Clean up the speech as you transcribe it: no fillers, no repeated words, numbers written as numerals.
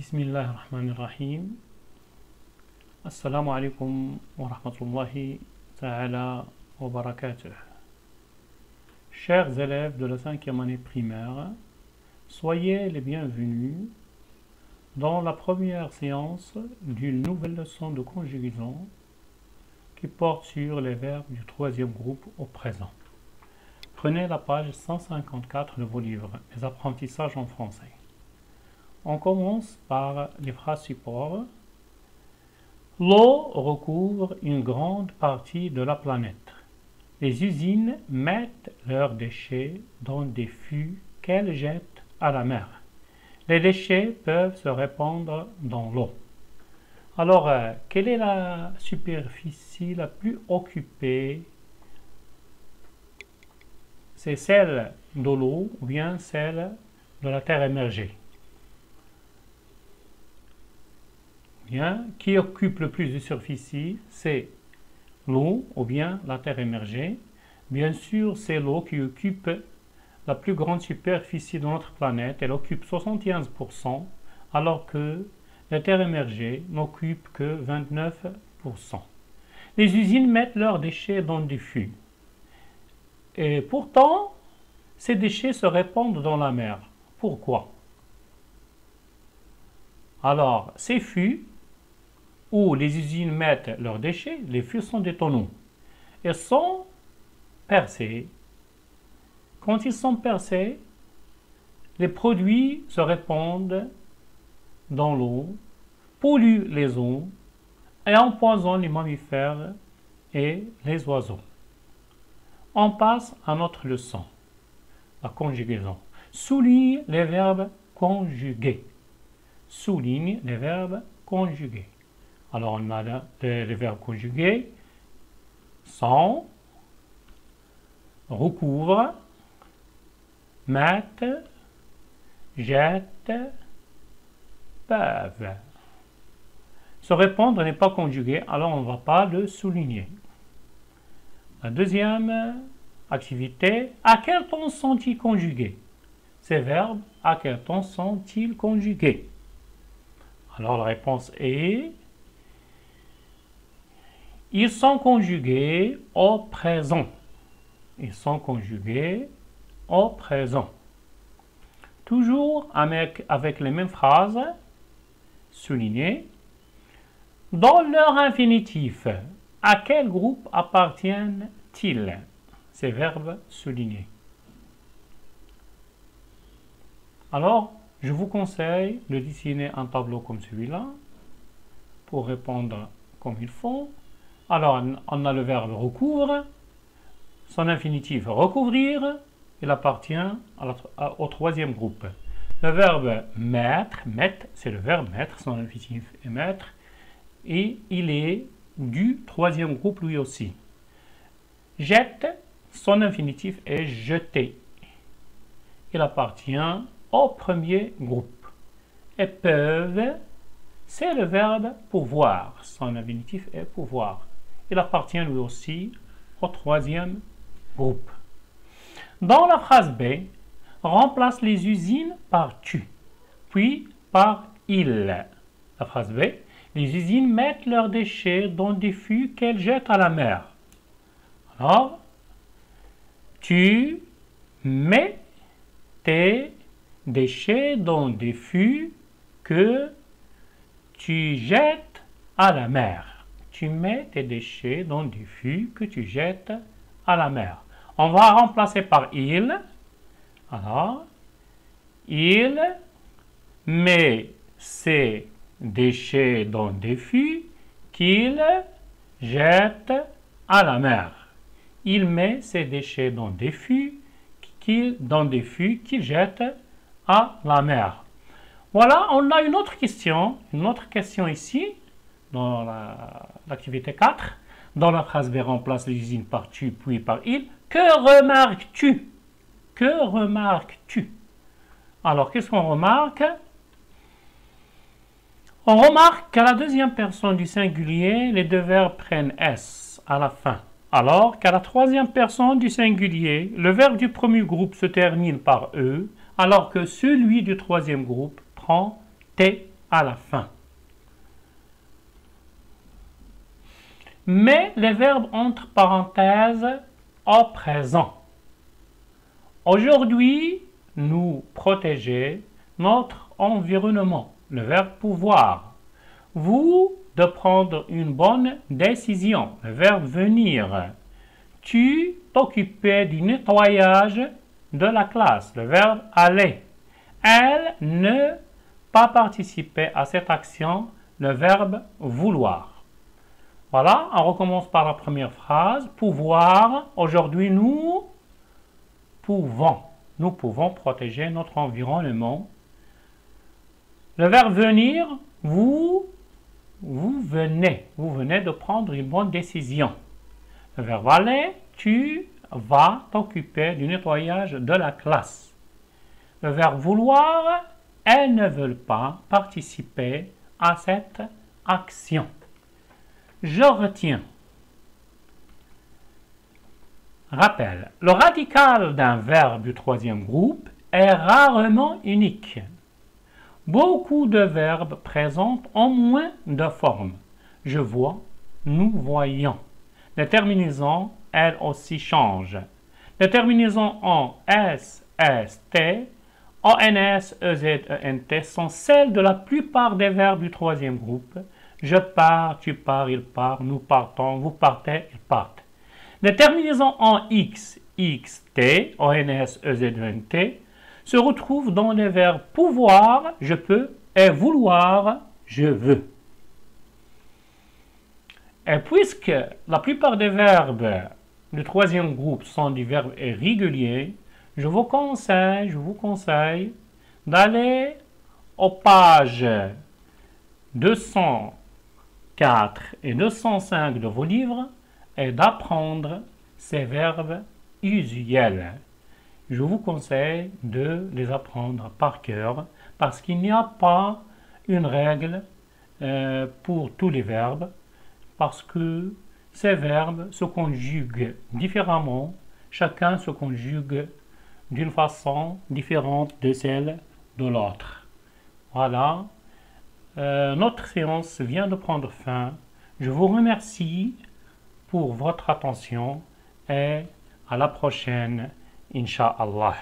Bismillahirrahmanirrahim. Assalamu alaikum wa rahmatullahi ta'ala wa barakatuh. Chers élèves de la 5e année primaire, soyez les bienvenus dans la première séance d'une nouvelle leçon de conjugaison qui porte sur les verbes du 3e groupe au présent. Prenez la page 154 de vos livres, Les apprentissages en français. On commence par les phrases support. L'eau recouvre une grande partie de la planète. Les usines mettent leurs déchets dans des fûts qu'elles jettent à la mer. Les déchets peuvent se répandre dans l'eau. Alors, quelle est la superficie la plus occupée? C'est celle de l'eau ou bien celle de la terre émergée? Bien, qui occupe le plus de superficie? C'est l'eau ou bien la terre émergée. Bien sûr, c'est l'eau qui occupe la plus grande superficie de notre planète. Elle occupe 75%, alors que la terre émergée n'occupe que 29%. Les usines mettent leurs déchets dans des fûts. Et pourtant, ces déchets se répandent dans la mer. Pourquoi? Alors, ces fûts où les usines mettent leurs déchets, les fûts sont des tonneaux. Ils sont percés. Quand ils sont percés, les produits se répandent dans l'eau, polluent les eaux et empoisonnent les mammifères et les oiseaux. On passe à notre leçon, la conjugaison. Souligne les verbes conjugués. Souligne les verbes conjugués. Alors, on a les verbes conjugués sont, recouvre, mettent, jettent, peuvent. Se répondre n'est pas conjugué, alors on ne va pas le souligner. La deuxième activité, à quel temps sont-ils conjugués? Ces verbes, à quel temps sont-ils conjugués? Alors la réponse est: ils sont conjugués au présent. Ils sont conjugués au présent. Toujours avec les mêmes phrases soulignées. Dans leur infinitif, à quel groupe appartiennent-ils? Ces verbes soulignés. Alors, je vous conseille de dessiner un tableau comme celui-là pour répondre comme il faut. Alors, on a le verbe recouvre, son infinitif recouvrir, il appartient au troisième groupe. Le verbe mettre, c'est le verbe mettre, son infinitif est mettre, et il est du troisième groupe lui aussi. Jette, son infinitif est jeter, il appartient au premier groupe. Et peuvent, c'est le verbe pouvoir, son infinitif est pouvoir. Il appartient lui aussi au troisième groupe. Dans la phrase B, remplace les usines par tu, puis par il. La phrase B, les usines mettent leurs déchets dans des fûts qu'elles jettent à la mer. Alors, tu mets tes déchets dans des fûts que tu jettes à la mer. Tu mets tes déchets dans des fûts que tu jettes à la mer. On va remplacer par il. Alors, il met ses déchets dans des fûts qu'il jette à la mer. Il met ses déchets dans des fûts qu'il jette à la mer. Voilà, on a une autre question ici, dans l'activité 4. Dans la phrase B, remplace les usines par tu, puis par il. Que remarques-tu? Que remarques-tu? Alors, qu'est-ce qu'on remarque? On remarque qu'à la deuxième personne du singulier, les deux verbes prennent S à la fin. Alors qu'à la troisième personne du singulier, le verbe du premier groupe se termine par E, alors que celui du troisième groupe prend T à la fin. Mais les verbes entre parenthèses au présent. Aujourd'hui, nous protéger notre environnement. Le verbe pouvoir. Vous de prendre une bonne décision. Le verbe venir. Tu t'occupais du nettoyage de la classe. Le verbe aller. Elle ne pas participer à cette action. Le verbe vouloir. Voilà, on recommence par la première phrase. Pouvoir. Aujourd'hui, nous pouvons protéger notre environnement. Le verbe venir, vous venez de prendre une bonne décision. Le verbe aller, tu vas t'occuper du nettoyage de la classe. Le verbe vouloir, elles ne veulent pas participer à cette action. Je retiens. Rappel, le radical d'un verbe du troisième groupe est rarement unique. Beaucoup de verbes présentent au moins deux formes. Je vois, nous voyons. Les terminaisons, elles aussi, changent. Les terminaisons en S, S, T, ONS, EZ, ENT sont celles de la plupart des verbes du troisième groupe. Je pars, tu pars, il part, nous partons, vous partez, ils partent. Les terminaisons en X, X, T, ONS, EZ, ENT se retrouvent dans les verbes pouvoir, je peux, et vouloir, je veux. Et puisque la plupart des verbes du troisième groupe sont des verbes irréguliers, je vous conseille d'aller aux pages 204 et 205 de vos livres et d'apprendre ces verbes usuels. Je vous conseille de les apprendre par cœur parce qu'il n'y a pas une règle pour tous les verbes parce que ces verbes se conjuguent différemment. Chacun se conjugue d'une façon différente de celle de l'autre. Voilà. Notre séance vient de prendre fin. Je vous remercie pour votre attention et à la prochaine, Inch'Allah.